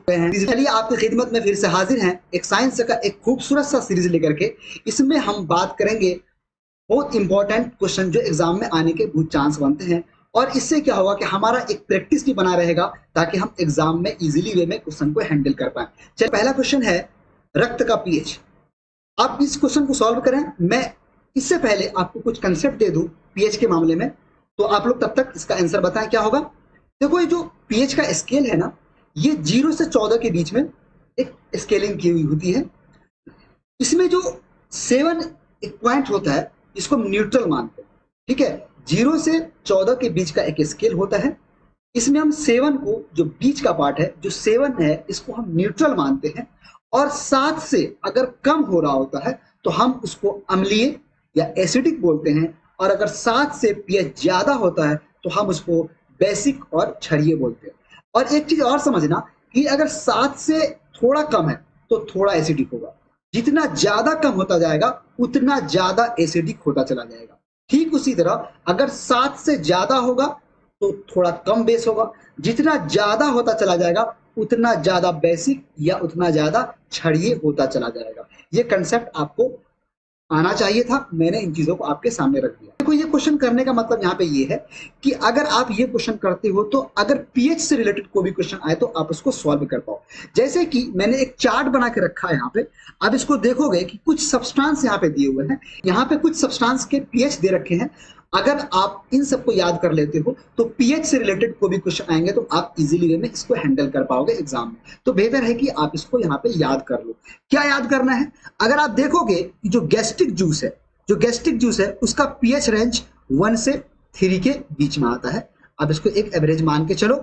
चुके हैं। चलिए आपकी खिदमत में फिर से हाजिर हैं एक साइंस का एक खूबसूरत सा सीरीज लेकर के। इसमें हम बात करेंगे बहुत इंपॉर्टेंट क्वेश्चन जो एग्जाम में आने के बहुत चांस बनते हैं, और इससे क्या होगा कि हमारा एक प्रैक्टिस भी बना रहेगा ताकि हम एग्जाम में इजीली वे में क्वेश्चन को हैंडल कर पाए। चलिए पहला क्वेश्चन है रक्त का पीएच। आप इस क्वेश्चन को सॉल्व करें। मैं इससे पहले आपको कुछ कंसेप्ट दे दूं पीएच के मामले में, तो आप लोग तब तक इसका आंसर बताएं क्या होगा। देखो ये जो पीएच का स्केल है ना, ये 0 से 14 के बीच में एक स्केलिंग की हुई होती है। इसमें जो 7 एक पॉइंट होता है इसको हम न्यूट्रल मानते हैं, ठीक है। 0 से 14 के बीच का एक स्केल होता है। इसमें हम 7 को, जो बीच का पार्ट है जो 7 है, इसको हम न्यूट्रल मानते हैं। और 7 से अगर कम हो रहा होता है तो हम उसको अम्लीय या एसिडिक बोलते हैं, और अगर 7 से पीएच ज्यादा होता है तो हम उसको बेसिक और क्षारीय बोलते हैं। और एक चीज और समझना कि अगर 7 से थोड़ा कम है तो थोड़ा एसिडिक होगा, जितना ज्यादा कम होता जाएगा उतना ज्यादा एसिडिक होता चला जाएगा। ठीक उसी तरह अगर 7 से ज्यादा होगा तो थोड़ा कम बेस होगा, जितना ज्यादा होता चला जाएगा उतना ज्यादा बेसिक या उतना ज्यादा क्षारीय होता चला जाएगा। ये कंसेप्ट आपको आना चाहिए था, मैंने इन चीजों को आपके सामने रख दिया। देखो ये क्वेश्चन करने का मतलब यहाँ पे ये है कि अगर आप ये क्वेश्चन करते हो तो अगर पीएच से रिलेटेड कोई भी क्वेश्चन आए तो आप उसको सॉल्व कर पाओ। जैसे कि मैंने एक चार्ट बना के रखा है यहाँ पे, अब इसको देखोगे कि कुछ सब्सटेंस यहाँ पे दिए हुए हैं, यहाँ पे कुछ सब्सटेंस के पीएच दे रखे हैं। अगर आप इन सबको याद कर लेते हो तो पीएच से रिलेटेड कोई भी क्वेश्चन आएंगे तो आप इजीली वे में इसको हैंडल कर पाओगे एग्जाम में। तो बेहतर है कि आप इसको यहाँ पे याद कर लो। क्या याद करना है? अगर आप देखोगे जो गैस्ट्रिक जूस है उसका पीएच रेंज 1 से 3 के बीच में आता है। अब इसको एक एवरेज मान के चलो।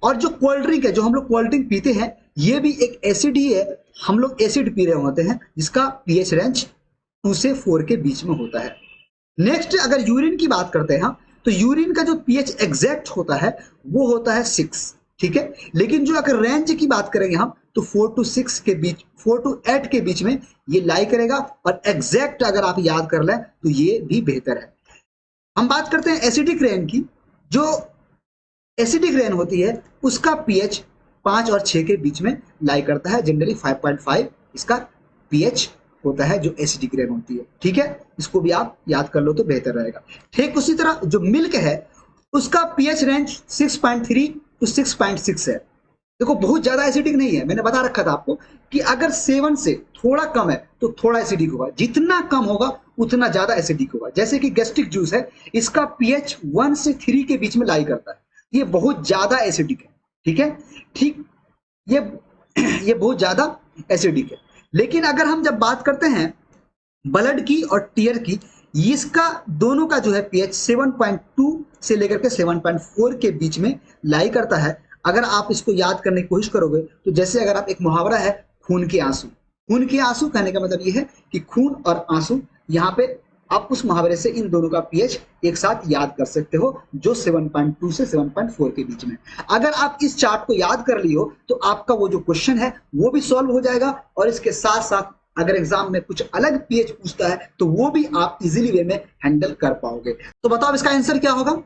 और जो कोल्ड ड्रिंक है, जो हम लोग कोल्ड ड्रिंक पीते हैं, ये भी एक एसिड ही है। हम लोग एसिड पी रहे होते हैं जिसका पीएच रेंज 2 से 4 के बीच में होता है। नेक्स्ट अगर यूरिन की बात करते हैं तो यूरिन का जो पीएच एग्जैक्ट होता है वो होता है 6, ठीक है। लेकिन जो अगर रेंज की बात करेंगे हम तो 4 to 6 के बीच, 4 to 8 के बीच में ये लाई करेगा। और एग्जैक्ट अगर आप याद कर लें तो ये भी बेहतर है। हम बात करते हैं एसिडिक रेन की। जो एसिडिक रेन होती है उसका पीएच 5 और 6 के बीच में लाई करता है। जनरली 5.5 इसका पीएच होता है जो एसिडिक रेन होती है, ठीक है। इसको भी आप याद कर लो तो बेहतर रहेगा। ठीक उसी तरह जो मिल्क है उसका पीएच रेंज 6.3 to 6.6 है। देखो बहुत ज्यादा एसिडिक नहीं है, मैंने बता रखा था आपको कि अगर 7 से थोड़ा कम है तो थोड़ा एसिडिक होगा, जितना कम होगा उतना ज्यादा एसिडिक होगा। जैसे कि गैस्ट्रिक जूस है, इसका पीएच 1 से 3 के बीच में लाई करता है, ये बहुत ज्यादा एसिडिक है, ठीक है। ठीक, ये बहुत ज्यादा एसिडिक है। लेकिन अगर हम जब बात करते हैं ब्लड की और टीयर की, इसका दोनों का जो है पीएच 7.2 से लेकर के 7.4 के बीच में लाई करता है। अगर आप इसको याद करने की कोशिश करोगे तो जैसे अगर आप, एक मुहावरा है खून के आंसू। खून के आंसू कहने का मतलब ये है कि खून और आंसू, यहाँ पे आप उस मुहावरे से इन दोनों का पीएच एक साथ याद कर सकते हो जो 7.2 से 7.4 के बीच में। अगर आप इस चार्ट को याद कर लियो तो आपका वो जो क्वेश्चन है वो भी सॉल्व हो जाएगा, और इसके साथ साथ अगर एग्जाम में कुछ अलग पीएच पूछता है तो वो भी आप इजीली वे में हैंडल कर पाओगे। तो बताओ इसका आंसर क्या होगा?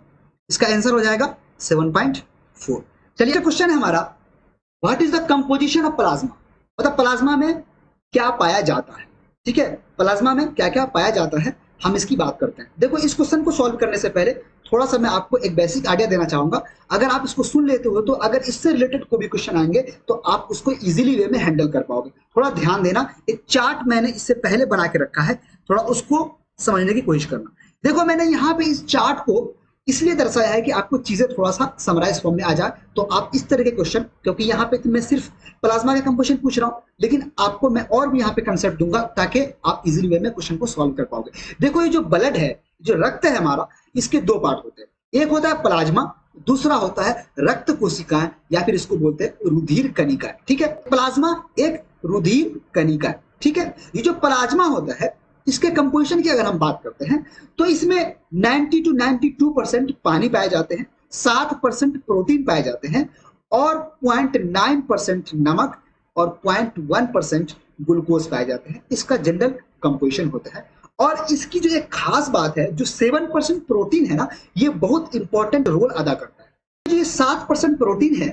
इसका आंसर हो जाएगा 7.4। चलिए क्वेश्चन है हमारा, what is the composition of plasma. मतलब प्लाज्मा में क्या पाया जाता है, ठीक है। प्लाज्मा में क्या क्या पाया जाता है हम इसकी बात करते हैं। देखो इस क्वेश्चन को सॉल्व करने से पहले थोड़ा सा मैं आपको एक बेसिक आइडिया देना चाहूंगा। अगर आप इसको सुन लेते हो तो अगर इससे रिलेटेड कोई भी क्वेश्चन आएंगे तो आप उसको इजीली वे में हैंडल कर पाओगे। थोड़ा ध्यान देना, एक चार्ट मैंने इससे पहले बना के रखा है, थोड़ा उसको समझने की कोशिश करना। देखो मैंने यहाँ पे इस चार्ट को इसलिए दर्शाया है कि आपको चीजें थोड़ा सा समराइज फॉर्म में आ जाए, तो आप इस तरह के क्वेश्चन, क्योंकि यहाँ पे तो मैं सिर्फ प्लाज्मा के कंपोजिशन पूछ रहा हूँ, लेकिन आपको मैं और भी यहाँ पे कंसेप्ट दूंगा ताकि आप इजीली वे में क्वेश्चन को सॉल्व कर पाओगे। देखो ये जो ब्लड है, जो रक्त है हमारा, इसके 2 पार्ट होते हैं। एक होता है प्लाज्मा, दूसरा होता है रक्त कोशिकाएं, या फिर इसको बोलते हैं रुधिर कणिकाएं, ठीक है। प्लाज्मा एक रुधिर कणिका है, ठीक है। ये जो प्लाज्मा होता है इसके कंपोजिशन की अगर हम बात करते हैं तो इसमें 90 to 92% पानी पाए जाते हैं, 7% प्रोटीन पाए जाते हैं, और 0.9% नमक और 0.1% ग्लूकोज पाए जाते हैं। इसका जनरल कंपोजिशन होता है। और इसकी जो एक खास बात है, जो 7% प्रोटीन है ना, ये बहुत इंपॉर्टेंट रोल अदा करता है। जो ये 7% प्रोटीन है,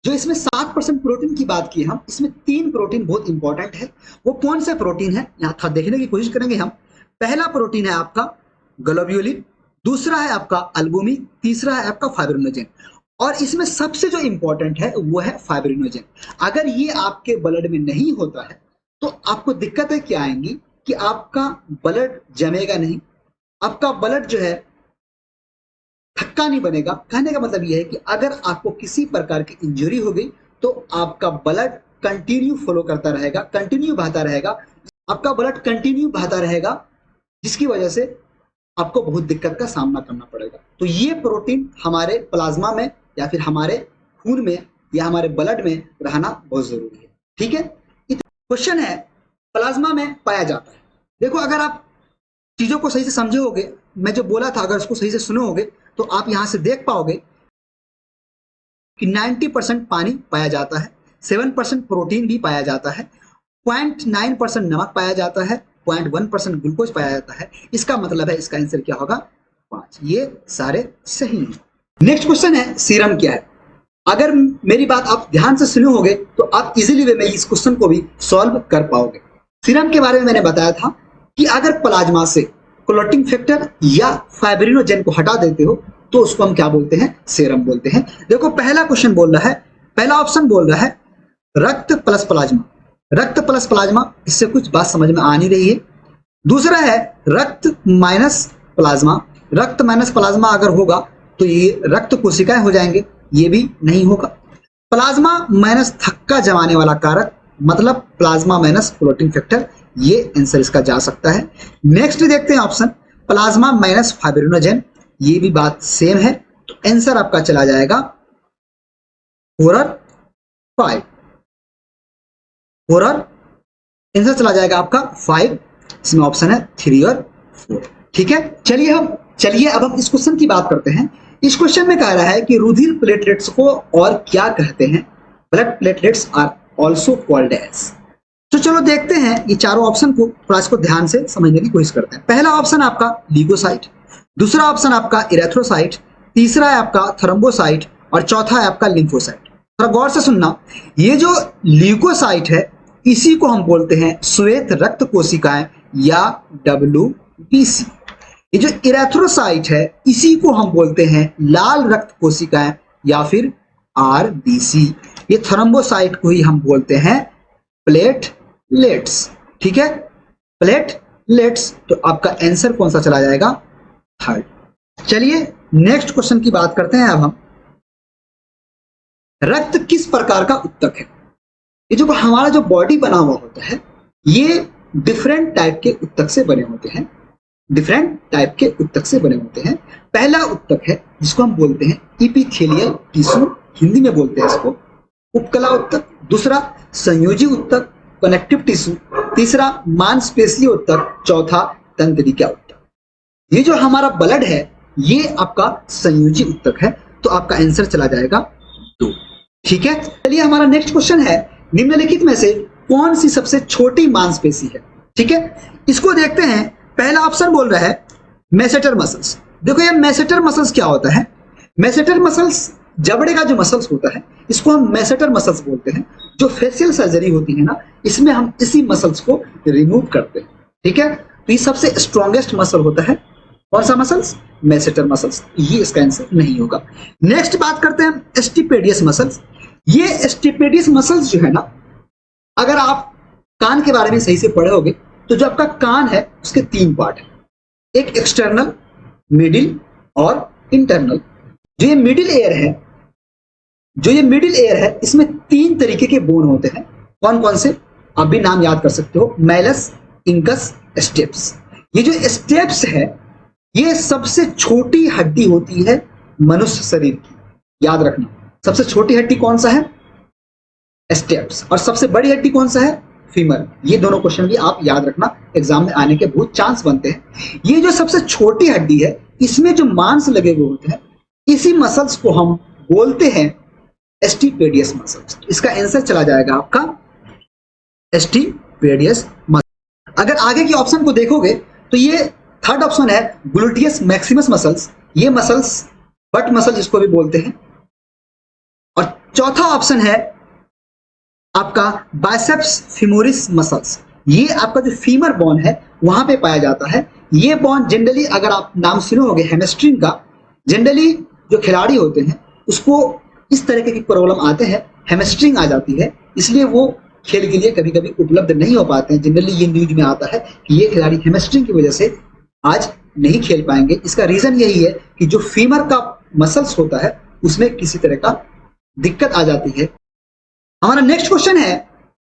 जो इसमें 60% प्रोटीन की बात की हम, इसमें 3 प्रोटीन बहुत इंपॉर्टेंट है। वो कौन से प्रोटीन है यहाँ था देखने की कोशिश करेंगे हम। पहला प्रोटीन है आपका ग्लोब्यूलिन, दूसरा है आपका अल्बुमिन, तीसरा है आपका फाइब्रिनोजेन। और इसमें सबसे जो इंपॉर्टेंट है वो है फाइब्रिनोजेन। अगर ये आपके ब्लड में नहीं होता है तो आपको दिक्कतें क्या आएंगी कि आपका ब्लड जमेगा नहीं, आपका ब्लड जो है थक्का नहीं बनेगा। कहने का मतलब यह है कि अगर आपको किसी प्रकार की इंजरी हो गई तो आपका ब्लड कंटिन्यू फ्लो करता रहेगा, कंटिन्यू बहता रहेगा, आपका ब्लड कंटिन्यू बहता रहेगा, जिसकी वजह से आपको बहुत दिक्कत का सामना करना पड़ेगा। तो ये प्रोटीन हमारे प्लाज्मा में या फिर हमारे खून में या हमारे ब्लड में रहना बहुत जरूरी है। ठीक है, क्वेश्चन है प्लाज्मा में पाया जाता है। देखो अगर आप चीजों को सही से समझे होगे, मैं जो बोला था अगर उसको सही से सुने होगे तो आप यहां से देख पाओगे कि 90% पानी पाया जाता है, 7% प्रोटीन भी पाया जाता है, 0.9% नमक पाया जाता है, 0.1% ग्लूकोज पाया जाता है। इसका मतलब है इसका आंसर क्या होगा? 5। ये सारे सही हैं। नेक्स्ट क्वेश्चन है सीरम क्या है। अगर मेरी बात आप ध्यान से सुने होगे तो आप इजीली वे में इस क्वेश्चन को भी सॉल्व कर पाओगे। सीरम के बारे में मैंने बताया था कि अगर प्लाज्मा से क्लोटिंग फैक्टर या फाइब्रिनोजेन को हटा देते हो तो उसको हम क्या बोलते हैं? सीरम बोलते हैं। देखो पहला क्वेश्चन बोल रहा है, पहला ऑप्शन बोल रहा है रक्त प्लस प्लाज्मा। रक्त प्लस प्लाज्मा, इससे कुछ बात समझ में आ नहीं रही है। दूसरा है रक्त माइनस प्लाज्मा। रक्त माइनस प्लाज्मा अगर होगा तो ये रक्त कोशिकाएं हो जाएंगे, ये भी नहीं होगा। प्लाज्मा माइनस थक्का जमाने वाला कारक, मतलब प्लाज्मा माइनस क्लोटिंग फैक्टर, ये आंसर इसका जा सकता है। नेक्स्ट देखते हैं ऑप्शन प्लाज्मा माइनस फाइब्रिनोजेन, ये भी बात सेम है। तो आंसर आपका चला जाएगा 4 और 5। 4 और आंसर चला जाएगा आपका 5। इसमें ऑप्शन है 3 और 4। ठीक है, चलिए अब हम इस क्वेश्चन की बात करते हैं। इस क्वेश्चन में कह रहा है कि रुधिर प्लेटलेट्स को और क्या कहते हैं? Blood platelets are also called as. तो चलो देखते हैं ये चारों ऑप्शन को, थोड़ा इसको ध्यान से समझने की कोशिश करते हैं। पहला ऑप्शन आपका ल्यूकोसाइट, दूसरा ऑप्शन आपका इरेथ्रोसाइट, तीसरा है आपका थ्रोम्बोसाइट और चौथा है आपका लिम्फोसाइट। थोड़ा गौर से सुनना, ये जो ल्यूकोसाइट है इसी को हम बोलते हैं श्वेत रक्त कोशिकाएं या WBC। ये जो इरेथ्रोसाइट है इसी को हम बोलते हैं लाल रक्त कोशिकाएं या फिर RBC। ये थ्रोम्बोसाइट को ही हम बोलते हैं प्लेटलेट्स। ठीक है, प्लेटलेट्स। तो आपका आंसर कौन सा चला जाएगा? 3rd। चलिए नेक्स्ट क्वेश्चन की बात करते हैं अब हम। रक्त किस प्रकार का उत्तक है? ये जो हमारा जो बॉडी बना हुआ होता है ये डिफरेंट टाइप के उत्तक से बने होते हैं, डिफरेंट टाइप के उत्तक से बने होते हैं। पहला उत्तक है जिसको हम बोलते हैं इपिथेलियल टिश्यू, हिंदी में बोलते हैं इसको उपकला उत्तक। दूसरा संयोजी उत्तक, कनेक्टिव टिश्यू। तीसरा मांसपेशीय उत्तक, चौथा तंत्रिका उत्तक। ये जो हमारा ब्लड है ये आपका संयोजी उत्तक है, तो आपका आंसर चला जाएगा 2। ठीक है, चलिए हमारा नेक्स्ट क्वेश्चन है निम्नलिखित में से कौन सी सबसे छोटी मांसपेशी है? ठीक है, इसको देखते हैं। पहला ऑप्शन बोल रहा है मेसेटर मसल्स। देखो ये मेसेटर मसल्स क्या होता है? मेसेटर मसल्स जबड़े का जो मसल्स होता है इसको हम मेसेटर मसल्स बोलते हैं। जो फेशियल सर्जरी होती है ना, इसमें हम इसी मसल्स को रिमूव करते हैं। ठीक है, तो ये सबसे स्ट्रॉन्गेस्ट मसल होता है। कौन सा मसल्स? मेसेटर मसल्स। ये इसका आंसर नहीं होगा। नेक्स्ट बात करते हैं स्टिपेडियस मसल्स। ये स्टिपेडियस मसल्स जो है ना, अगर आप कान के बारे में सही से पढ़े होगे तो जो आपका कान है उसके 3 पार्ट है, एक एक्सटर्नल, मिडिल और इंटरनल। जो ये मिडिल एयर है इसमें 3 तरीके के बोन होते हैं। कौन कौन से? आप भी नाम याद कर सकते हो, मैलस, इंकस, स्टेप्स। ये जो स्टेप्स है ये सबसे छोटी हड्डी होती है मनुष्य शरीर की, याद रखना। सबसे छोटी हड्डी कौन सा है? स्टेप्स। और सबसे बड़ी हड्डी कौन सा है? फीमर। ये दोनों क्वेश्चन भी आप याद रखना, एग्जाम में आने के बहुत चांस बनते हैं। ये जो सबसे छोटी हड्डी है इसमें जो मांस लगे हुए होते हैं इसी मसल्स को हम बोलते हैं स्टिपेडियस मसल्स। इसका आंसर चला जाएगा आपका स्टिपेडियस मसल। अगर आगे के ऑप्शन को देखोगे तो ये 3rd ऑप्शन है ग्लूटियस मैक्सिमस मसल्स। ये मसल्स बट मसल जिसको भी बोलते हैं। और चौथा ऑप्शन है आपका बाइसेप्स फीमोरिस मसल्स। ये आपका जो फीमर बोन है वहां पे पाया जाता है। ये बोन जनरली अगर आप नाम सुने होंगे हैमस्ट्रिंग का, जनरली जो खिलाड़ी होते हैं उसको इस तरीके की प्रॉब्लम आते हैं, हैमस्ट्रिंग आ जाती है, इसलिए वो खेल के लिए कभी कभी उपलब्ध नहीं हो पाते हैं। जनरली ये न्यूज में आता है कि ये खिलाड़ी हैमस्ट्रिंग की वजह से आज नहीं खेल पाएंगे। इसका रीजन यही है कि जो फीमर का मसल्स होता है उसमें किसी तरह का दिक्कत आ जाती है। हमारा नेक्स्ट क्वेश्चन है,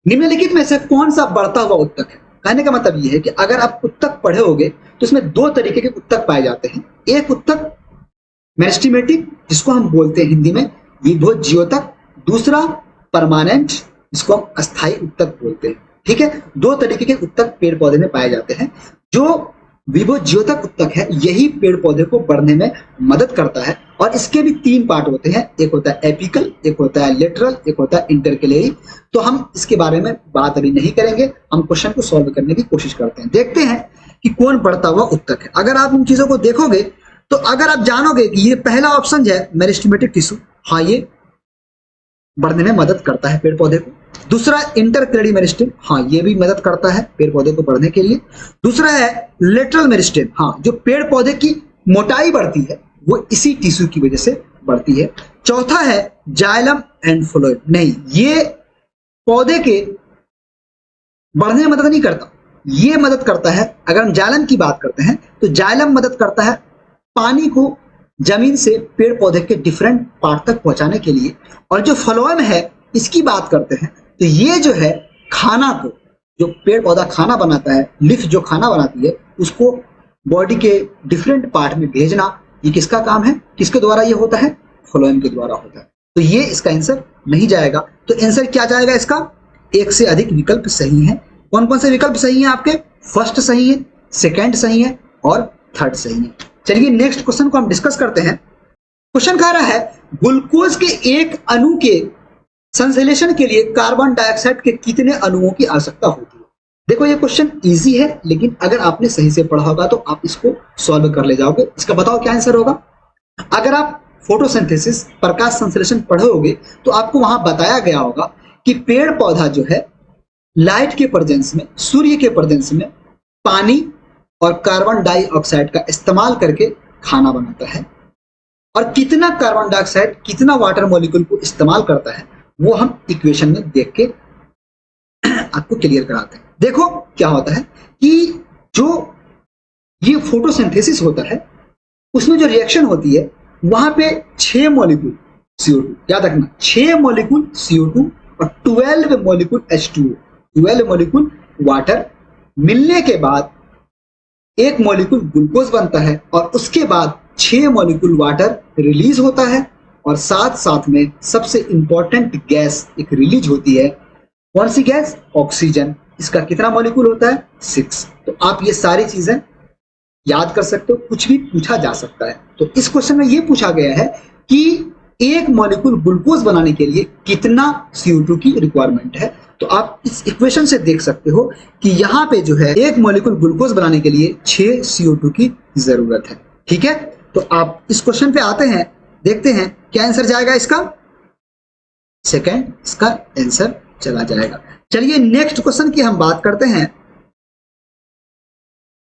निम्नलिखित में से कौन सा बढ़ता हुआ उत्तक है? कहने का मतलब यह है कि अगर आप उत्तक पढ़े होगे तो इसमें दो तरीके के उत्तक पाए जाते हैं। एक उत्तक मेरिस्टेमेटिक जिसको हम बोलते हैं हिंदी में विभोज्योतक, दूसरा परमानेंट जिसको हम अस्थायी उत्तक बोलते हैं। ठीक है, दो तरीके के उत्तक पेड़ पौधे में पाए जाते हैं। जो विभोज्योतक उत्तक है यही पेड़ पौधे को बढ़ने में मदद करता है और इसके भी तीन पार्ट होते हैं, एक होता है एपिकल, एक होता है लेटरल, एक होता है इंटरकेलेरी। तो हम इसके बारे में बात अभी नहीं करेंगे, हम क्वेश्चन को सॉल्व करने की कोशिश करते हैं। देखते हैं कि कौन बढ़ता हुआ उत्तक है। अगर आप इन चीजों को देखोगे तो अगर आप जानोगे कि ये पहला ऑप्शन है मेरिस्टेमेटिक टिश्यू, हाँ ये बढ़ने में मदद करता है पेड़ पौधे को। दूसरा इंटरकेलेरी मेरिस्टेम, हाँ ये भी मदद करता है पेड़ पौधे को बढ़ने के लिए। दूसरा है लेटरल मेरिस्टेम, हाँ जो पेड़ पौधे की मोटाई बढ़ती है वो इसी टिश्यू की वजह से बढ़ती है। चौथा है जाइलम एंड फ्लोएम, नहीं ये पौधे के बढ़ने में मदद नहीं करता, ये मदद करता है। अगर हम जाइलम की बात करते हैं तो जाइलम मदद करता है पानी को जमीन से पेड़ पौधे के डिफरेंट पार्ट तक पहुंचाने के लिए। और जो फ्लोएम है इसकी बात करते हैं तो ये जो है खाना को, जो पेड़ पौधा खाना बनाता है, लिफ जो खाना बनाती है उसको बॉडी के डिफरेंट पार्ट में भेजना, ये किसका काम है, किसके द्वारा ये होता है, फ्लोएम के द्वारा होता है। तो ये इसका आंसर नहीं जाएगा। तो आंसर क्या जाएगा इसका, एक से अधिक विकल्प सही है। कौन कौन से विकल्प सही है आपके, फर्स्ट सही है, सेकेंड सही है और थर्ड सही है। चलिए नेक्स्ट क्वेश्चन को हम डिस्कस करते हैं। क्वेश्चन कह रहा है ग्लूकोज के एक अणु के संश्लेषण के लिए कार्बन डाइऑक्साइड के कितने अणुओं की आवश्यकता होती है? देखो ये क्वेश्चन इजी है, लेकिन अगर आपने सही से पढ़ा होगा तो आप इसको सॉल्व कर ले जाओगे। इसका बताओ क्या आंसर होगा। अगर आप फोटोसिंथेसिस, प्रकाश संश्लेषण पढ़ोगे तो आपको वहां बताया गया होगा कि पेड़ पौधा जो है लाइट के प्रेजेंस में, सूर्य के प्रेजेंस में पानी और कार्बन डाइऑक्साइड का इस्तेमाल करके खाना बनाता है। और कितना कार्बन डाइऑक्साइड, कितना वाटर मॉलिक्यूल को इस्तेमाल करता है वो हम इक्वेशन में देख के आपको क्लियर कराते हैं। देखो क्या होता है कि जो ये फोटोसिंथेसिस होता है उसमें जो रिएक्शन होती है वहां पे 6 मॉलिक्यूल CO2, याद रखना 6 मॉलिक्यूल CO2 और 12 मॉलिक्यूल H2O, 12 मॉलिक्यूल वाटर मिलने के बाद एक मॉलिक्यूल ग्लूकोज बनता है और उसके बाद 6 मॉलिक्यूल वाटर रिलीज होता है और साथ साथ में सबसे इंपॉर्टेंट गैस एक रिलीज होती है। कौन सी गैस, ऑक्सीजन। इसका कितना मॉलिक्यूल होता है, 6। तो आप ये सारी चीजें याद कर सकते हो, कुछ भी पूछा जा सकता है। तो इस क्वेश्चन में ये पूछा गया है कि एक मॉलिक्यूल ग्लूकोज बनाने के लिए कितना CO2 की रिक्वायरमेंट है। तो आप इस इक्वेशन से देख सकते हो कि यहाँ पे जो है एक मॉलिक्यूल ग्लूकोज बनाने के लिए 6 CO2 की जरूरत है। ठीक है, तो आप इस क्वेश्चन पे आते हैं, देखते हैं क्या आंसर जाएगा इसका, सेकंड इसका आंसर चला जाएगा। चलिए नेक्स्ट क्वेश्चन की हम बात करते हैं।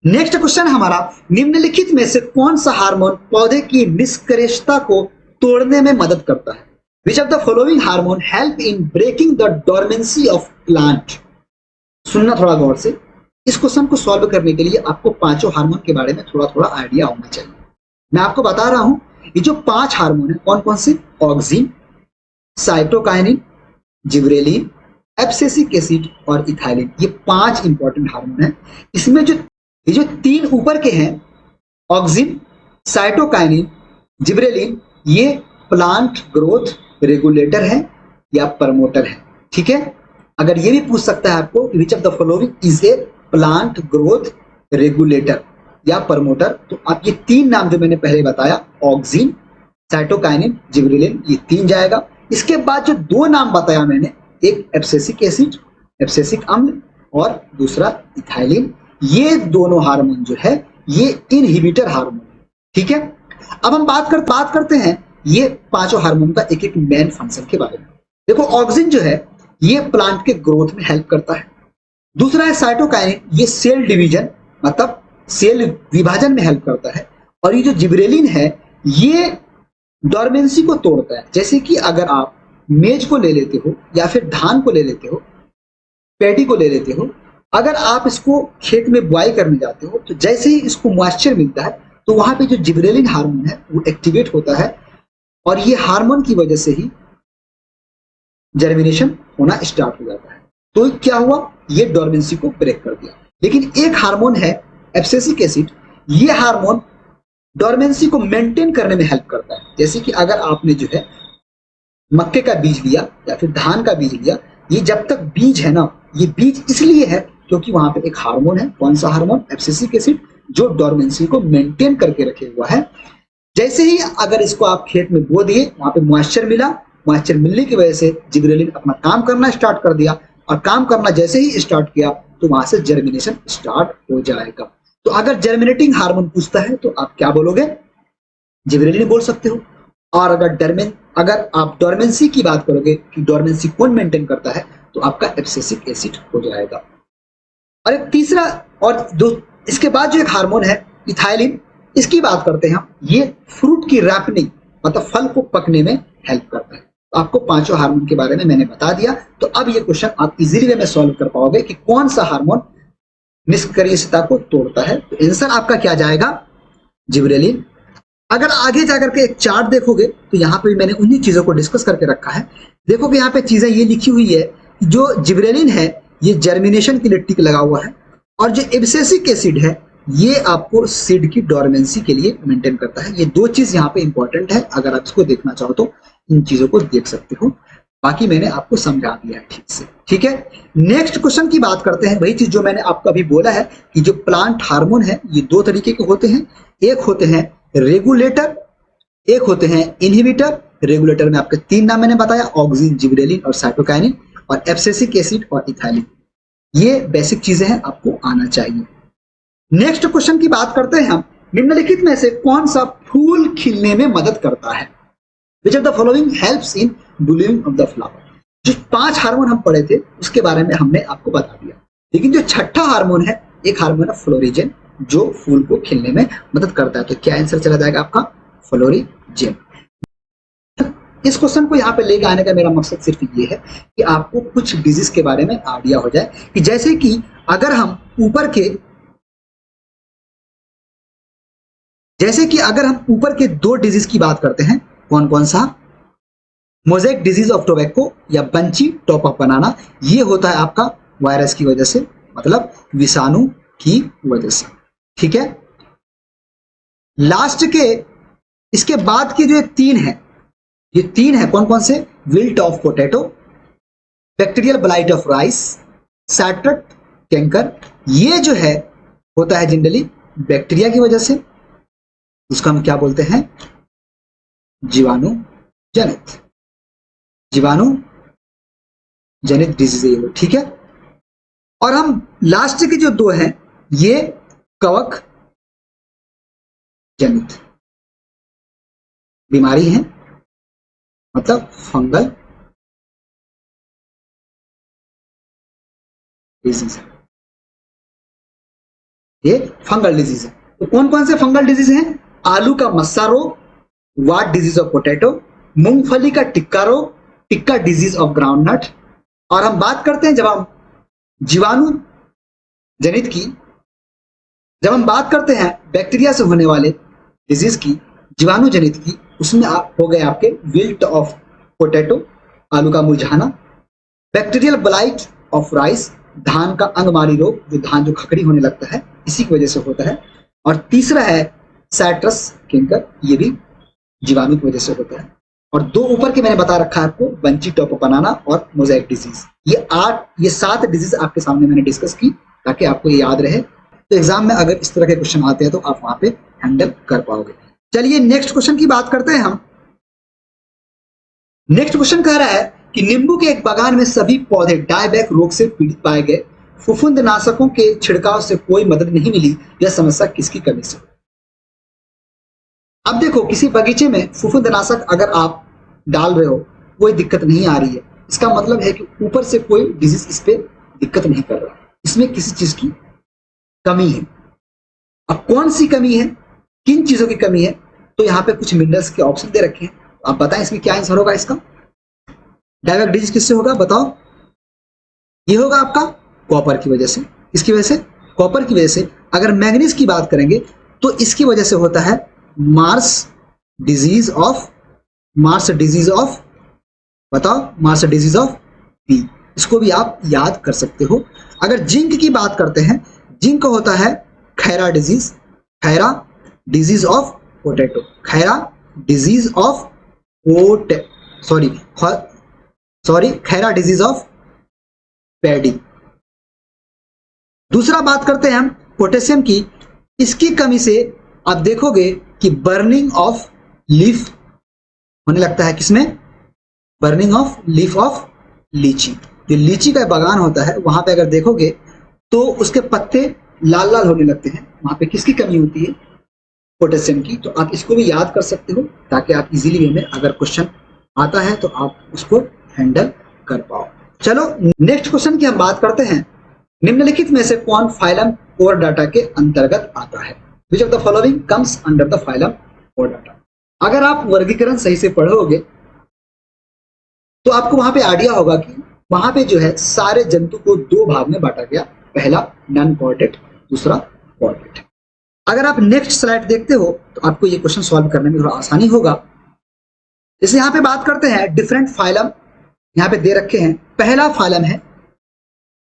नेक्स्ट क्वेश्चन हमारा, निम्नलिखित में से कौन सा हार्मोन पौधे की निष्क्रियता को तोड़ने में मदद करता है? Which of the following hormone help in breaking the dormancy of plant? सुनना थोड़ा गौर से। इस क्वेश्चन को सॉल्व करने के लिए आपको पांचों हार्मोन के बारे में थोड़ा थोड़ा आइडिया होना चाहिए। मैं आपको बता रहा हूं ये जो 5 हार्मोन है कौन कौन से, auxin, cytokinin, gibberellin, abscisic acid और इथाइलिन, ये 5 इंपॉर्टेंट हार्मोन है। इसमें जो ये जो 3 ऊपर के हैं, ऑक्सिन, साइटोकाइनिन, जिब्रेलिन, ये प्लांट ग्रोथ रेगुलेटर है या प्रमोटर है। ठीक है, अगर ये भी पूछ सकता है आपको विच of the following is a plant growth regulator या प्रमोटर, तो आप ये 3 नाम जो मैंने पहले बताया, ऑक्सिन, साइटोकाइनिन, जिब्रेलिन, ये 3 जाएगा। इसके बाद जो 2 नाम बताया मैंने, एक एब्सिसिक एसिड, एब्सिसिक अम्ल और दूसरा इथाइलिन, ये दोनों हार्मोन जो है ये इनहिबिटर हार्मोन है। ठीक है, अब हम बात करते हैं ये पांचों हार्मोन का एक एक मेन फंक्शन के बारे में। देखो ऑक्सिन जो है ये प्लांट के ग्रोथ में हेल्प करता है। दूसरा है साइटोकाइनिन, ये सेल डिवीजन मतलब सेल विभाजन में हेल्प करता है। और ये जो जिबरेलिन है ये डोरमेंसी को तोड़ता है। जैसे कि अगर आप मेज को ले लेते हो या फिर धान को ले लेते हो, पैडी को ले लेते हो, अगर आप इसको खेत में बुआई करने जाते हो तो जैसे ही इसको मॉइस्चर मिलता है तो वहां पे जो जिबरेलिन हार्मोन है वो एक्टिवेट होता है और ये हार्मोन की वजह से ही जर्मिनेशन होना स्टार्ट हो जाता है। तो क्या हुआ, ये डोरमेंसी को ब्रेक कर दिया। लेकिन एक हार्मोन है एब्सिसिक एसिड, ये हार्मोन डोरमेंसी को मेंटेन करने में हेल्प करता है। जैसे कि अगर आपने जो है मक्के का बीज लिया या फिर धान का बीज लिया, ये जब तक बीज है ना, ये बीज इसलिए है क्योंकि वहां पे एक हार्मोन है। कौन सा हार्मोन? एब्सिसिक एसिड, जो डोरमेंसी को मेंटेन करके रखे हुआ है। जैसे ही अगर इसको आप खेत में बो दिए, वहां पे मॉइस्चर मिला, मॉइस्चर मिलने की वजह से जिबरेलिन अपना काम करना स्टार्ट कर दिया और काम करना जैसे ही स्टार्ट किया तो वहां से जर्मिनेशन स्टार्ट हो जाएगा। तो अगर जर्मिनेटिंग हार्मोन पूछता है तो आप क्या बोलोगे? जिबरेलिन बोल सकते हो। और अगर आप डोरमेंसी की बात करोगे कि डोरमेंसी कौन मेंटेन करता है, तो आपका एब्सिसिक एसिड हो जाएगा। और एक तीसरा और इसके बाद जो एक हार्मोन है इथाइलिन, इसकी बात करते हैं हम। ये फ्रूट की रैपनिंग मतलब फल को पकने में हेल्प करता है। तो आपको पांचों हार्मोन के बारे में मैंने बता दिया। तो अब ये क्वेश्चन आप इजीली वे में सॉल्व कर पाओगे कि कौन सा हार्मोन निष्क्रियता को तोड़ता है। तो आंसर आपका क्या जाएगा? जिबरेलिन। अगर आगे जाकर के एक चार्ट देखोगे तो यहाँ पे मैंने उन्हीं चीजों को डिस्कस करके रखा है। देखो कि यहाँ पे चीजें ये लिखी हुई है, जो जिबरेलिन है ये जर्मिनेशन के लिए टिक लगा हुआ है और जो एब्सिसिक एसिड है ये आपको सीड की डोरमेंसी के लिए मेंटेन करता है। ये दो चीज यहाँ पे इंपॉर्टेंट है। अगर आप इसको देखना चाहो तो इन चीजों को देख सकते हो। बाकी मैंने आपको समझा दिया है ठीक से। ठीक है, नेक्स्ट क्वेश्चन की बात करते हैं। वही चीज जो मैंने आपको अभी बोला है कि जो प्लांट हार्मोन है ये दो तरीके के होते हैं। एक होते हैं रेगुलेटर, एक होते हैं इनहिबिटर। रेगुलेटर में आपके तीन नाम मैंने बताया, ऑक्सिन, जिबरेलिन और साइटोकाइनिन। और एब्सिसिक एसिड और इथाइलिन, ये बेसिक चीजें हैं, आपको आना चाहिए। नेक्स्ट क्वेश्चन की बात करते हैं हम। निम्नलिखित में से कौन सा फूल खिलने में मदद करता है? Which of the following helps in blooming of the flower? जो 5 हार्मोन हम पढ़े थे उसके बारे में हमने आपको बता दिया। लेकिन जो छठा हार्मोन है, एक हार्मोन है फ्लोरिजेन, जो फूल को खिलने में मदद करता है। तो क्या आंसर चला जाएगा आपका? फ्लोरिजेन। इस क्वेश्चन को यहाँ पे लेके आने का मेरा मकसद सिर्फ ये है कि आपको कुछ डिजीज के बारे में आइडिया हो जाए कि जैसे कि अगर हम ऊपर के दो डिजीज की बात करते हैं, कौन कौन सा? मोज़ेक डिजीज ऑफ टोबैको या बंची टॉप ऑफ बनाना, ये होता है आपका वायरस की वजह से, मतलब विषाणु की वजह से। ठीक है, लास्ट के इसके बाद के जो ये तीन है कौन कौन से? Wilt of potato, bacterial blight of rice, citrus canker. ये जो है होता है जनरली बैक्टीरिया की वजह से, उसको हम क्या बोलते हैं? जीवाणु जनित डिजीज है। ठीक है, और हम लास्ट के जो दो हैं ये कवक जनित बीमारी है, मतलब फंगल डिजीज है। ये फंगल डिजीज है। तो कौन कौन से फंगल डिजीज हैं? आलू का मस्सा रोग, वाट डिजीज ऑफ पोटैटो, मूंगफली का टिक्का रोग, टिक्का डिजीज ऑफ ग्राउंडनट। और हम बात करते हैं जब हम जीवाणु जनित की, जब हम बात करते हैं बैक्टीरिया से होने वाले डिजीज की, जीवाणु जनित की, उसमें हो गए आपके विल्ट ऑफ पोटैटो, आलू का मुरझाना, बैक्टीरियल ब्लाइट ऑफ राइस, धान का अंगमारी रोग, जो धान जो खखड़ी होने लगता है इसी की वजह से होता है। और तीसरा है साइट्रस कैंकर, ये भी जीवाणु की वजह से होता है। और दो ऊपर के मैंने बता रखा है आपको, बंची टॉप ऑफ बनाना और मोज़ेक डिजीज। ये 7 डिजीज आपके सामने मैंने डिस्कस की ताकि आपको ये याद रहे। तो एग्जाम में अगर इस तरह के क्वेश्चन आते हैं तो आप वहां पे हैंडल कर पाओगे। चलिए नेक्स्ट क्वेश्चन की बात करते हैं हम। नेक्स्ट क्वेश्चन कह रहा है कि नींबू के एक बागान में सभी पौधे डायबैक रोग से पीड़ित पाए गए, फफूंदनाशकों के छिड़काव से कोई मदद नहीं मिली, यह समस्या किसकी कमी से? अब देखो किसी बगीचे में फफूंदनाशक अगर आप डाल रहे हो, कोई दिक्कत नहीं आ रही है, इसका मतलब है कि ऊपर से कोई डिजीज इस पे दिक्कत नहीं कर रहा, इसमें किसी चीज की कमी है। अब कौन सी कमी है, किन चीजों की कमी है, तो यहाँ पे कुछ मिनरल्स के ऑप्शन दे रखे हैं। आप बताएं इसमें क्या आंसर होगा इसका। डायरेक्ट डिजीज किससे होगा बताओ। ये होगा आपका कॉपर की वजह से। इसकी वजह से, कॉपर की वजह से। अगर मैग्नीज की बात करेंगे तो इसकी वजह से होता है मार्स डिजीज ऑफ, बताओ, मार्स डिजीज ऑफ बी। इसको भी आप याद कर सकते हो। अगर जिंक की बात करते हैं, जिंक होता है Khaira disease of potato, Khaira disease of paddy. दूसरा बात करते हैं हम पोटेशियम की। इसकी कमी से आप देखोगे कि बर्निंग ऑफ लीफ होने लगता है। किसमें? बर्निंग ऑफ लीफ ऑफ लीची। जो लीची का बागान होता है वहां पे अगर देखोगे तो उसके पत्ते लाल लाल होने लगते हैं। वहां पे किसकी कमी होती है? पोटेशियम की। तो आप इसको भी याद कर सकते हो ताकि आप इजीली वे में अगर क्वेश्चन आता है तो आप उसको हैंडल कर पाओ। चलो नेक्स्ट क्वेश्चन की हम बात करते हैं। निम्नलिखित में से कौन फाइलम कोरडाटा के अंतर्गत आता है? Which of the following comes under the phylum chordata? अगर आप वर्गीकरण सही से पढ़ोगे तो आपको वहां पे आइडिया होगा कि वहां पे जो है सारे जंतु को दो भाग में बांटा गया। पहला नॉन कॉर्डेट, दूसरा कॉर्डेट। अगर आप नेक्स्ट स्लाइड देखते हो तो आपको ये क्वेश्चन सॉल्व करने में थोड़ा आसानी होगा। जैसे यहाँ पे बात करते हैं डिफरेंट फाइलम, यहाँ पे दे रखे हैं। पहला फाइलम है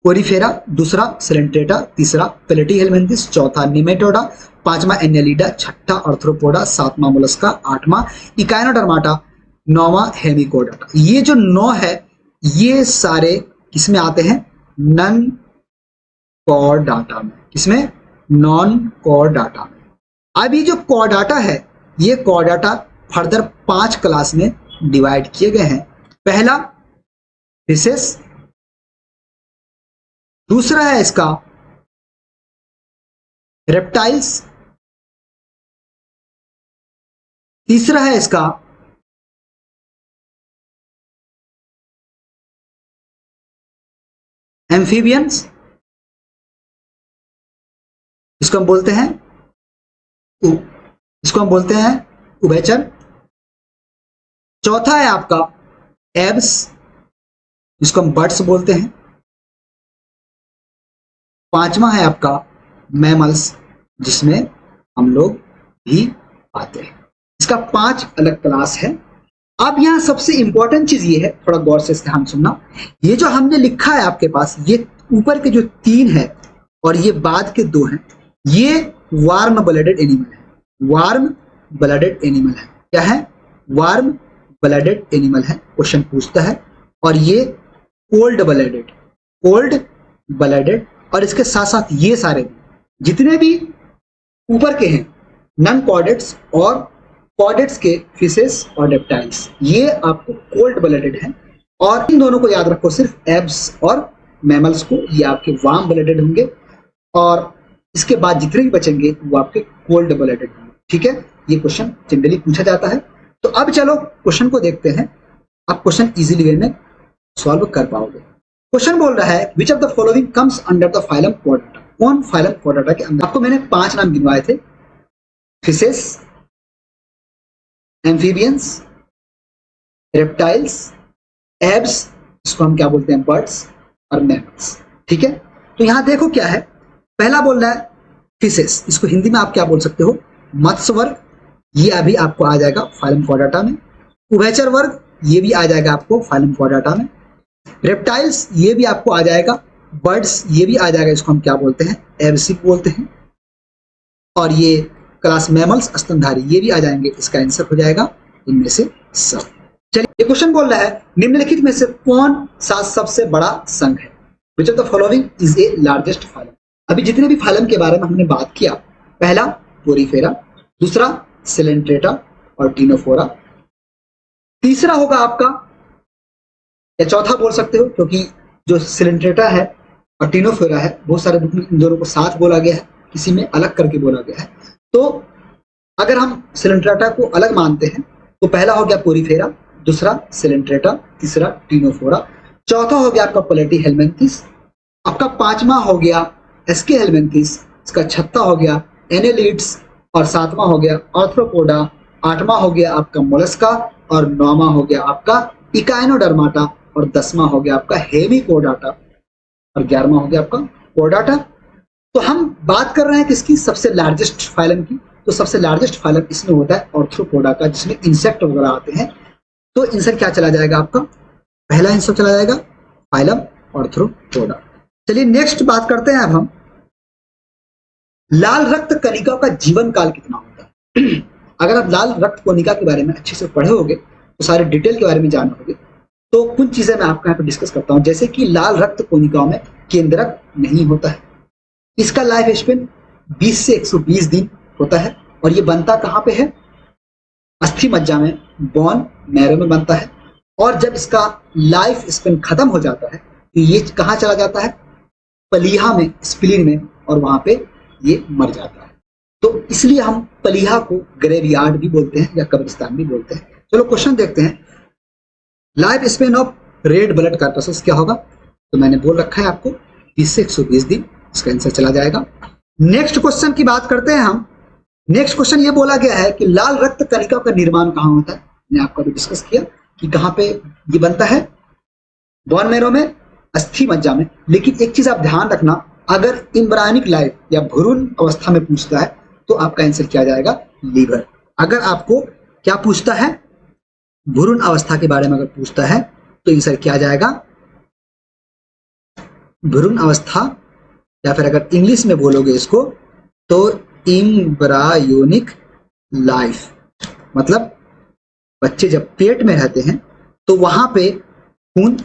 कोरीफेरा, दूसरा सिलेंट्रेटा, तीसरा प्लेटीहेल्मिन्थिस, चौथा निमेटोडा, पांचवा एन्नेलिडा, छठा आर्थ्रोपोडा, सातवां मोलस्का, आठवां इकाइनोडर्माटा, नौवां हेमिकोडाटा। ये जो 9 है ये सारे किसमें आते हैं? नॉन कॉर्डाटा में। किसमें? नॉन कॉर्डाटा में। अब ये जो कॉर्डाटा है ये कॉर्डाटा फर्दर 5 क्लास में डिवाइड किए गए हैं। पहला फिशेस, दूसरा है इसका रेप्टाइल्स, तीसरा है इसका एम्फीबियंस, इसको हम बोलते हैं उभयचर। चौथा है आपका एब्स, जिसको हम बर्ड्स बोलते हैं। पांचवा है आपका मैमल्स, जिसमें हम लोग भी आते हैं। इसका 5 अलग क्लास है। अब यहां सबसे इंपॉर्टेंट चीज ये है, थोड़ा गौर से ध्यान सुनना। ये जो हमने लिखा है आपके पास, ये ऊपर के जो 3 है और ये बाद के 2 हैं, ये वार्म ब्लडेड एनिमल है। वार्म ब्लडेड एनिमल है। क्या है? वार्म ब्लडेड एनिमल है। क्वेश्चन पूछता है। और ये कोल्ड ब्लडेड, और इसके साथ साथ ये सारे जितने भी ऊपर के हैं नॉन कॉर्डेट्स और कॉर्डेट्स के फिशेस और रेप्टाइल्स, ये आपको कोल्ड ब्लडेड है। और इन दोनों को याद रखो, सिर्फ एब्स और मैमल्स को, ये आपके वार्म ब्लडेड होंगे। और इसके बाद जितने भी बचेंगे वो आपके कोल्ड ब्लडेड होंगे। ठीक है, ये क्वेश्चन जनरली पूछा जाता है। तो अब चलो क्वेश्चन को देखते हैं। आप क्वेश्चन इजीली वे में सॉल्व कर पाओगे। क्वेश्चन बोल रहा है which of the following comes under the phylum chordata? कौन फाइलम कोर्डाटा के अंदर? आपको मैंने 5 नाम गिनवाए थे। फिशेस, एम्फीबियंस, रेप्टाइल्स, एब्स, इसको हम क्या बोलते हैं? बर्ड्स, और मैमल्स। ठीक है, तो यहां देखो क्या है। पहला बोल रहा है फिशेस, इसको हिंदी में आप क्या बोल सकते हो? मत्स्य वर्ग। ये अभी आपको आ जाएगा फाइलम कोर्डाटा में। उभयचर वर्ग, ये भी आ जाएगा आपको फाइलम कोर्डाटा में। रेप्टाइल्स, ये भी आपको आ जाएगा। बर्ड्स, ये भी आ जाएगा, इसको हम क्या बोलते हैं? एब्सी बोलते हैं। और ये क्लास मैमल्स, स्तनधारी, ये भी आ जाएंगे। इसका आंसर हो जाएगा इनमें से सब। चलिए, ये क्वेश्चन बोल रहा है निम्नलिखित में से कौन सा सबसे बड़ा संघ है? Which of the following is a largest phylum? अभी जितने भी फाइलम के बारे में हमने बात किया, पहला पोरीफेरा, दूसरा सिलेंट्रेटा और टीनोफोरा, तीसरा होगा आपका, या चौथा बोल सकते हो, क्योंकि जो सिलेंट्रेटा है और टीनोफोरा है बहुत सारे बुक में इन दोनों को साथ बोला गया है, किसी में अलग करके बोला गया है। तो अगर हम सिलेंट्रेटा को अलग मानते हैं तो पहला हो गया पोरीफेरा, दूसरा सिलेंट्रेटा, तीसरा टीनोफोरा, चौथा हो गया आपका प्लेटी हेलमिंथिस, आपका पांचवा हो गया एस्के हेलमिंथिस, इसका छठा हो गया एनेलिड्स, और सातवां हो गया आर्थ्रोपोडा, आठवां हो गया आपका मोलस्का, और नौवां हो गया आपका इकाइनोडर्माटा, और 10वां हो गया आपका हेमिकोडाटा, और 11वां हो गया आपका कोडाटा। तो हम बात कर रहे हैं किसकी, सबसे लार्जेस्ट फाइलम की। तो सबसे लार्जेस्ट फाइलम इसमें होता है आर्थ्रोपोडा का, जिसमें इंसेक्ट वगैरह आते हैं। तो आंसर क्या चला जाएगा आपका, पहला आंसर चला जाएगा फाइलम आर्थ्रोपोडा। चलिए नेक्स्ट बात करते हैं अब हम, लाल रक्त कणिका का जीवन काल कितना होता है। अगर आप लाल रक्त कणिका के बारे में अच्छे से पढ़े होगे तो सारे डिटेल के बारे में जाने होगे। तो कुछ चीजें मैं आपको यहाँ पे डिस्कस करता हूँ, जैसे कि लाल रक्त कोनिकाओं में केंद्रक नहीं होता है, इसका लाइफ स्पेन 20 से 120 दिन होता है, और ये बनता कहाँ पे है, अस्थि मज्जा में, बोन मैरो में बनता है। और जब इसका लाइफ स्पेन खत्म हो जाता है तो ये कहाँ चला जाता है, पलीहा में, स्प्लीन में, और वहां पे ये मर जाता है। तो इसलिए हम पलीहा को ग्रेवयार्ड भी बोलते हैं या कब्रिस्तान भी बोलते हैं। चलो क्वेश्चन देखते हैं, life span of red blood corpses क्या होगा। तो मैंने बोल रखा है आपको 30 से 120 दिन, इसका आंसर चला जाएगा। नेक्स्ट क्वेश्चन की बात करते हैं हम। नेक्स्ट क्वेश्चन ये बोला गया है कि लाल रक्त कणिका का निर्माण कहाँ होता है। मैंने आपको अभी डिस्कस किया कि कहाँ पे ये बनता है, बोन मैरो में, अस्थि मज्जा में। लेकिन एक चीज आप ध्यान रखना, अगर इम्ब्रायनिक लाइफ या भ्रूण अवस्था में पूछता है तो आपका आंसर क्या जाएगा, लीवर। अगर आपको क्या पूछता है, भ्रूण अवस्था के बारे में अगर पूछता है तो आंसर क्या जाएगा, भ्रूण अवस्था, या फिर अगर इंग्लिश में बोलोगे इसको तो इम्ब्रायोनिक लाइफ। मतलब बच्चे जब पेट में रहते हैं तो वहां पे खून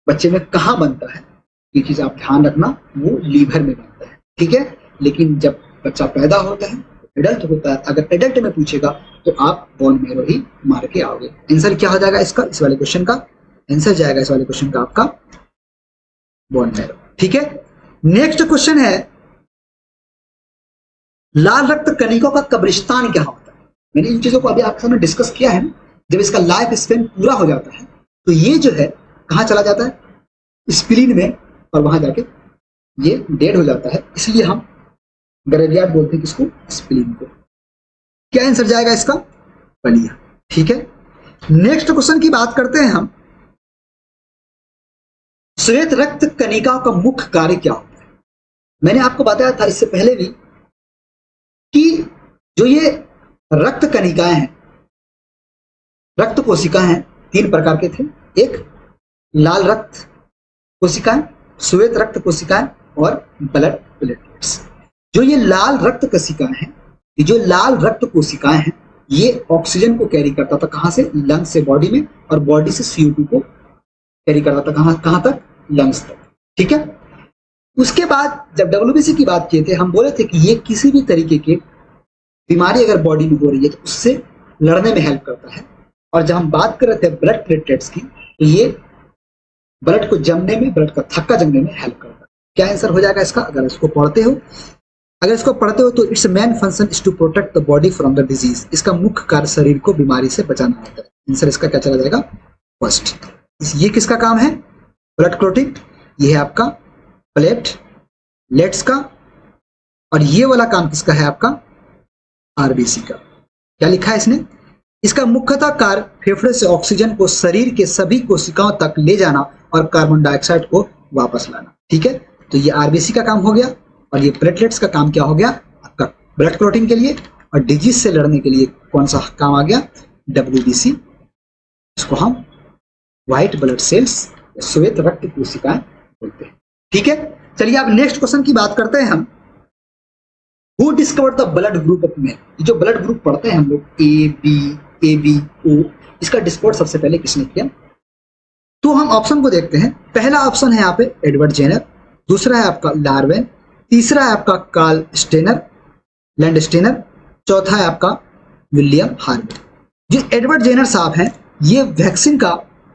बच्चे में कहाँ बनता है, ये चीज आप ध्यान रखना, वो लीवर में बनता है, ठीक है। लेकिन जब बच्चा पैदा होता है, एडल्ट होता है, अगर एडल्ट में पूछेगा तो आप बोन मैरो ही मार के आओगे। आंसर क्या हो जाएगा इसका, इस वाले क्वेश्चन का आंसर जाएगा, इस वाले क्वेश्चन का आपका बोन मैरो, ठीक है। नेक्स्ट क्वेश्चन है, लाल रक्त कणिकों का कब्रिस्तान क्या होता है। मैंने इन चीजों को अभी आपके सामने डिस्कस किया है। जब इसका लाइफ स्पेन पूरा हो जाता है तो ये जो है कहाँ चला जाता है, स्प्लीन में, और वहां जाके ये डेड हो जाता है। इसलिए हम ग्रेवयार्ड बोलते हैं किसको, स्प्लीन को। क्या आंसर जाएगा इसका, पलिया, ठीक है। नेक्स्ट क्वेश्चन की बात करते हैं हम, श्वेत रक्त कणिकाओं का मुख्य कार्य क्या होता है। मैंने आपको बताया था इससे पहले भी कि जो ये रक्त कणिकाएं हैं, रक्त कोशिकाएं हैं, 3 प्रकार के थे, एक लाल रक्त कोशिकाएं, श्वेत रक्त कोशिकाएं, और ब्लड प्लेटलेट्स। जो ये लाल रक्त कोशिकाएं हैं, ये जो लाल रक्त कोशिकाएं हैं, ये ऑक्सीजन को कैरी करता था कहां से, लंग्स से बॉडी में, और बॉडी से CO2 को कैरी करता था कहां तक, लंग्स तक, ठीक है। उसके बाद जब WBC की बात किए थे, हम बोले थे कि ये किसी भी तरीके की बीमारी अगर बॉडी में हो रही है तो उससे लड़ने में हेल्प करता है। और जब हम बात कर रहे थे ब्लड प्लेटलेट्स की, तो ये ब्लड को जमने में, ब्लड का थक्का जमने में हेल्प करता है। क्या आंसर हो जाएगा इसका, अगर इसको पढ़ते हो तो its main function is to protect the body from the disease. इसका मुख्य कार्य शरीर को बीमारी से बचाना होता है। आंसर इसका क्या चला जाएगा, फर्स्ट। ये किसका काम है, ब्लड क्लॉटिंग, ये है आपका प्लेटलेट्स का, और ये वाला काम किसका है, आपका RBC का। क्या लिखा है इसने, इसका मुख्यतः कार्य फेफड़े से ऑक्सीजन को शरीर के सभी कोशिकाओं तक ले जाना और कार्बन डाइऑक्साइड को वापस लाना, ठीक है। तो ये RBC का काम हो गया, और ये प्लेटलेट्स का काम क्या हो गया, आपका ब्लड क्लॉटिंग के लिए, और डिजीज से लड़ने के लिए कौन सा काम आ गया, WBC। इसको हम व्हाइट ब्लड सेल्स, श्वेत रक्त कोशिकाएं बोलते हैं, ठीक है। चलिए अब नेक्स्ट क्वेश्चन की बात करते हैं हम, who discovered the blood group of man. जो ब्लड ग्रुप पढ़ते हैं हम लोग, AB, इसका डिस्कवर सबसे पहले किसने किया। तो हम ऑप्शन को देखते हैं। पहला ऑप्शन है यहाँ पे एडवर्ड जेनर, दूसरा है आपका लार्वेन, तीसरा है आपका कार्ल स्टेनर, लैंडस्टेनर, चौथा है आपका विलियम हार्वे। जो एडवर्ड जेनर साहब हैं, ये वैक्सीन का,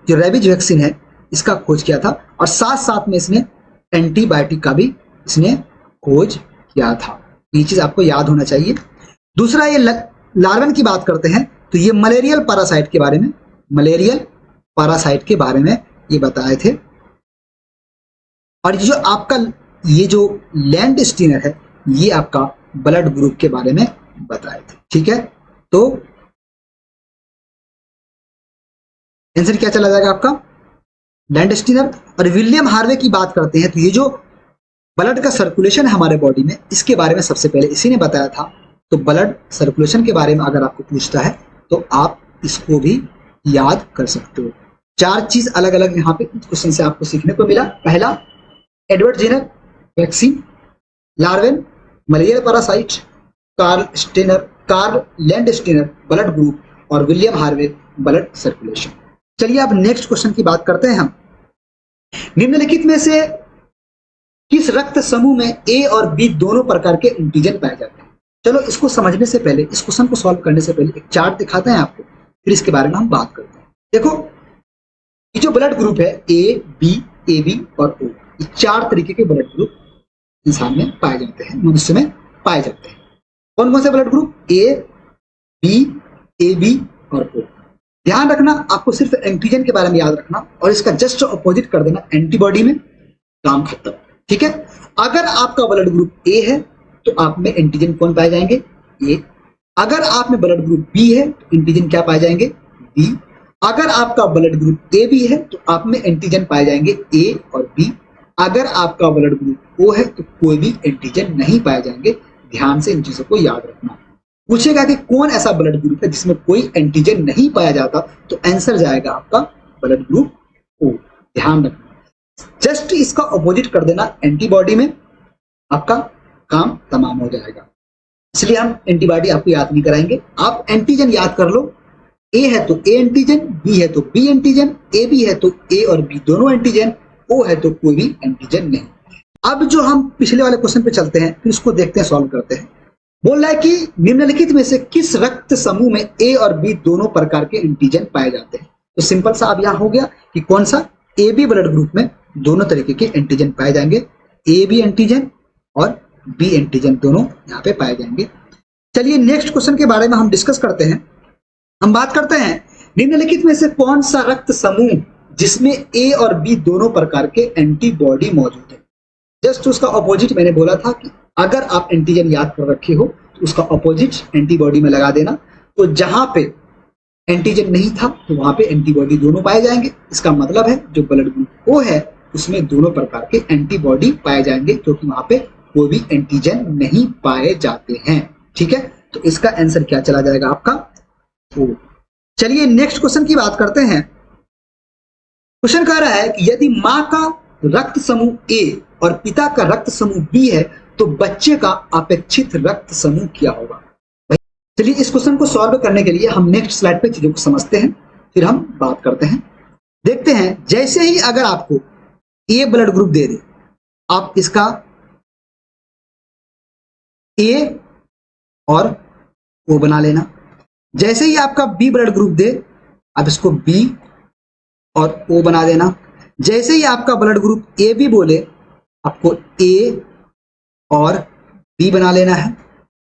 जो रेबीज वैक्सीन है, इसका खोज किया था, और साथ साथ में इसने एंटीबायोटिक का भी इसने खोज किया था। ये चीज आपको याद होना चाहिए। दूसरा ये लार्वन की बात करते हैं तो ये मलेरियल पैरासाइट के बारे में, मलेरियल पैरासाइट के बारे में ये बताए थे। और ये जो आपका ये जो लैंड स्टीनर है ये आपका ब्लड ग्रुप के बारे में बताए थे। ठीक है, तो आंसर क्या चला जाएगा आपका लैंड स्टीनर। और विलियम हार्वे की बात करते हैं तो ये जो ब्लड का सर्कुलेशन है हमारे बॉडी में, इसके बारे में सबसे पहले इसी ने बताया था। तो ब्लड सर्कुलेशन के बारे में अगर आपको पूछता है तो आप इसको भी याद कर सकते हो। 4 चीज अलग अलग यहाँ पे क्वेश्चन से आपको सीखने को मिला। पहला Edward Jenner vaccine, Laveran malarial parasite, Karl Landsteiner blood group, और विलियम हार्वे ब्लड सर्कुलेशन। चलिए अब नेक्स्ट क्वेश्चन की बात करते हैं हम। निम्नलिखित में से किस रक्त समूह में ए और बी दोनों प्रकार के एंटीजन पाए जाते हैं? चलो इसको समझने से पहले, इस क्वेश्चन को सॉल्व करने से पहले एक चार्ट दिखाते हैं आपको, फिर इसके बारे में हम बात करते हैं। देखो ये जो ब्लड ग्रुप है ए बी और ओ, ये 4 तरीके के ब्लड ग्रुप इंसान में पाए जाते हैं, मनुष्य में पाए जाते हैं। कौन कौन से ब्लड ग्रुप? ए बी और ओ। ध्यान रखना, आपको सिर्फ एंटीजन के बारे में याद रखना और इसका जस्ट अपोजिट कर देना एंटीबॉडी में, काम खत्म। ठीक है, अगर आपका ब्लड ग्रुप ए है तो आप में एंटीजन कौन पाए जाएंगे? ए। अगर आप में ब्लड ग्रुप बी है तो एंटीजन क्या पाए जाएंगे? बी। अगर आपका ब्लड ग्रुप ए बी है तो आप में एंटीजन पाए जाएंगे ए और बी। अगर आपका ब्लड ग्रुप ओ है तो कोई भी एंटीजन नहीं पाए जाएंगे। ध्यान से इन चीजों को याद रखना। पूछेगा कि कौन ऐसा ब्लड ग्रुप है जिसमें कोई एंटीजन नहीं पाया जाता, तो आंसर जाएगा आपका ब्लड ग्रुप ओ। ध्यान रखना, जस्ट इसका ऑपोजिट कर देना एंटीबॉडी में, आपका काम तमाम हो जाएगा। इसलिए हम एंटीबॉडी आपको याद नहीं कराएंगे, आप एंटीजन याद कर लो। ए है तो ए एंटीजन, बी है तो बी एंटीजन, ए बी है तो ए और बी दोनों एंटीजन, ओ है तो कोई भी एंटीजन नहीं। अब जो हम पिछले वाले क्वेश्चन पे चलते हैं, फिर उसको देखते हैं, सॉल्व करते हैं। बोल रहा है कि निम्नलिखित में से किस रक्त समूह में ए और बी दोनों प्रकार के एंटीजन पाए जाते हैं? तो सिंपल सा अब यहां हो गया कि कौन सा, ए बी ब्लड ग्रुप में दोनों तरीके के एंटीजन पाए जाएंगे। ए बी एंटीजन और बी एंटीजन दोनों यहाँ पे पाए जाएंगे। चलिए नेक्स्ट क्वेश्चन के बारे में हम डिस्कस करते हैं। हम बात करते हैं निम्नलिखित में से कौन सा रक्त समूह जिसमें ए और बी दोनों प्रकार के एंटीबॉडी मौजूद है? जस्ट उसका ऑपोजिट मैंने बोला था कि अगर आप एंटीजन याद कर रखे हो तो उसका ऑपोजिट एंटीबॉडी में लगा देना। तो जहां पे एंटीजन नहीं था तो वहां पे एंटीबॉडी दोनों पाए जाएंगे। इसका मतलब है जो ब्लड ग्रुप ओ है उसमें दोनों प्रकार के एंटीबॉडी पाए जाएंगे, क्योंकि वहां पे कोई भी एंटीजन नहीं पाए जाते हैं। ठीक है, तो इसका आंसर क्या चला जाएगा आपका ओ। चलिए नेक्स्ट क्वेश्चन की बात करते हैं। क्वेश्चन कह रहा है कि यदि मां का रक्त समूह ए और पिता का रक्त समूह बी है तो बच्चे का अपेक्षित रक्त समूह क्या होगा? चलिए इस क्वेश्चन को सॉल्व करने के लिए हम नेक्स्ट स्लाइड पे चीजों को समझते हैं, फिर हम बात करते हैं। देखते हैं, जैसे ही अगर आपको ए ब्लड ग्रुप दे दे, आप इसका ए और ओ बना लेना। जैसे ही आपका बी ब्लड ग्रुप दे, आप इसको बी और ओ बना देना। जैसे ही आपका ब्लड ग्रुप ए बी बोले, आपको ए और बी बना लेना है।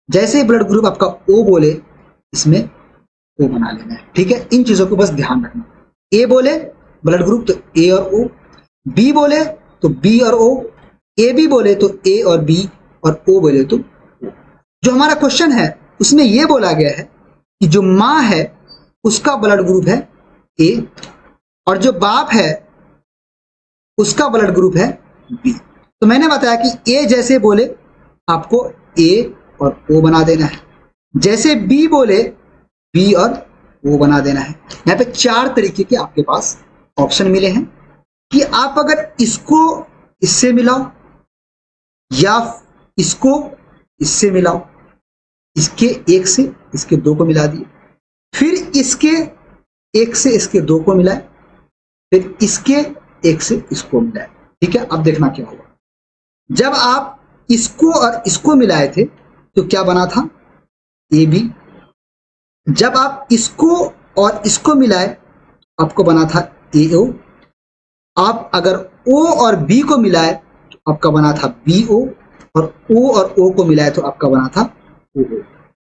जैसे ही ब्लड ग्रुप आपका ओ बोले, इसमें ओ बना लेना है। ठीक है, इन चीजों को बस ध्यान रखना। ए बोले ब्लड ग्रुप तो ए और ओ, बी बोले तो बी और ओ, ए बी बोले तो ए और बी, और ओ बोले तो ओ। जो हमारा क्वेश्चन है उसमें यह बोला गया है कि जो मां है उसका ब्लड ग्रुप है ए और जो बाप है उसका ब्लड ग्रुप है बी। तो मैंने बताया कि ए जैसे बोले आपको ए और ओ बना देना है, जैसे बी बोले बी और ओ बना देना है। यहाँ पे 4 तरीके के आपके पास ऑप्शन मिले हैं कि आप अगर इसको इससे मिलाओ या इसको इससे मिलाओ। इसके 1 से इसके 2 को मिला दिए, फिर इसके 1 से इसके 2 को मिलाए, फिर इसके 1 से इसको मिलाए। ठीक है, अब देखना क्या होगा। जब आप इसको और इसको मिलाए थे तो क्या बना था? A B. जब आप इसको और इसको मिलाए आपको बना था ए ओ। आप अगर ओ और बी को मिलाए तो आपका बना था बी ओ, और ओ को मिलाए तो आपका बना था ओ ओ।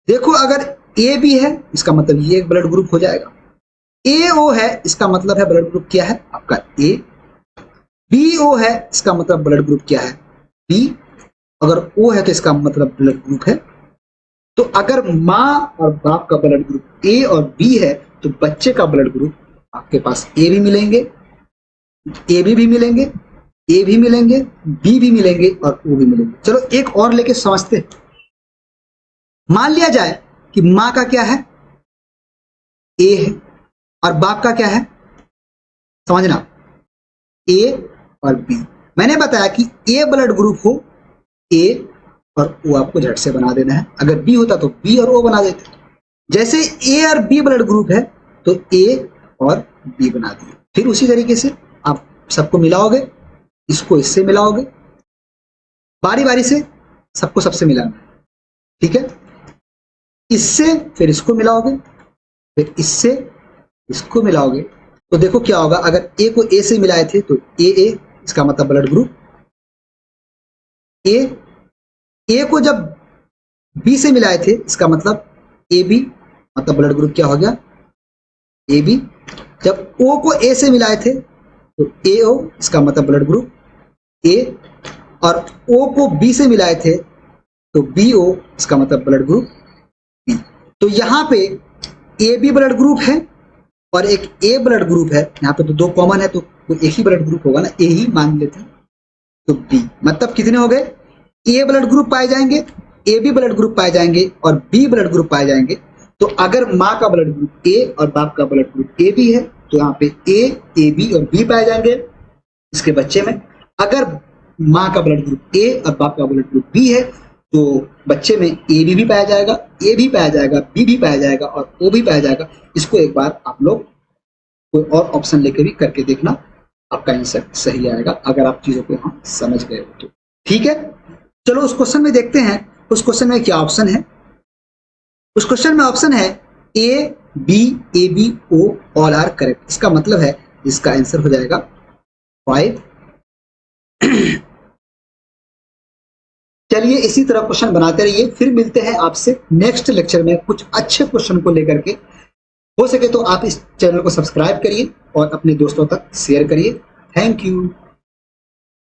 देखो, अगर ए बी है, इसका मतलब ये एक ब्लड ग्रुप हो जाएगा। ए ओ है, इसका मतलब है ब्लड ग्रुप क्या है आपका ए। बी ओ है, इसका मतलब ब्लड ग्रुप क्या है बी। अगर ओ है तो इसका मतलब ब्लड ग्रुप है। तो अगर माँ और बाप का ब्लड ग्रुप ए और बी है तो बच्चे का ब्लड ग्रुप आपके पास ए भी मिलेंगे, ए भी मिलेंगे, ए भी मिलेंगे, बी भी मिलेंगे और ओ भी मिलेंगे। चलो एक और लेके समझते हैं। मान लिया जाए कि माँ का क्या है ए है और बाप का क्या है, समझना, ए और बी। मैंने बताया कि ए ब्लड ग्रुप हो ए और ओ आपको झट से बना देना है, अगर बी होता तो बी और ओ बना देते। जैसे ए और बी ब्लड ग्रुप है तो ए और बी बना दिए। फिर उसी तरीके से आप सबको मिलाओगे, इसको इससे मिलाओगे, बारी बारी से सबको सबसे मिलाना, ठीक है। इससे फिर इसको मिलाओगे, फिर इससे इसको मिलाओगे तो देखो क्या होगा। अगर ए को ए से मिलाए थे तो ए ए, इसका मतलब ब्लड ग्रुप ए। ए को जब बी से मिलाए थे इसका मतलब ए बी, मतलब ब्लड ग्रुप क्या हो गया ए बी। जब ओ को ए से मिलाए थे तो ए ओ, इसका मतलब ब्लड ग्रुप ए। और ओ को बी से मिलाए थे तो बी ओ, इसका मतलब ब्लड ग्रुप बी। तो यहाँ पे ए बी ब्लड ग्रुप है और एक ए ब्लड ग्रुप है, यहाँ पे तो दो कॉमन है तो एक ही ब्लड ग्रुप होगा ना, ए ही मान लेते हैं। तो बी मतलब कितने हो गए, ए ब्लड ग्रुप पाए जाएंगे, ए बी ब्लड ग्रुप पाए जाएंगे और बी ब्लड ग्रुप पाए जाएंगे। तो अगर माँ का ब्लड ग्रुप ए और बाप का ब्लड ग्रुप ए बी है तो यहाँ पे ए बी और बी पाए जाएंगे इसके बच्चे में। अगर माँ का ब्लड ग्रुप ए और बाप का ब्लड ग्रुप बी है तो बच्चे में ए बी भी पाया जाएगा, ए भी पाया जाएगा, बी भी पाया जाएगा और ओ भी पाया जाएगा। इसको एक बार आप लोग कोई और ऑप्शन लेके भी करके देखना, आपका आंसर सही आएगा अगर आप चीजों को यहाँ समझ गए हो तो। ठीक है, चलो उस क्वेश्चन में देखते हैं। उस क्वेश्चन में क्या ऑप्शन है। उस क्वेश्चन में ऑप्शन है A B or all are correct. इसका मतलब है इसका आंसर हो जाएगा 5। चलिए इसी तरह क्वेश्चन बनाते रहिए, फिर मिलते हैं आपसे नेक्स्ट लेक्चर में कुछ अच्छे क्वेश्चन को लेकर के। हो सके तो आप इस चैनल को सब्सक्राइब करिए और अपने दोस्तों तक शेयर करिए। Thank you.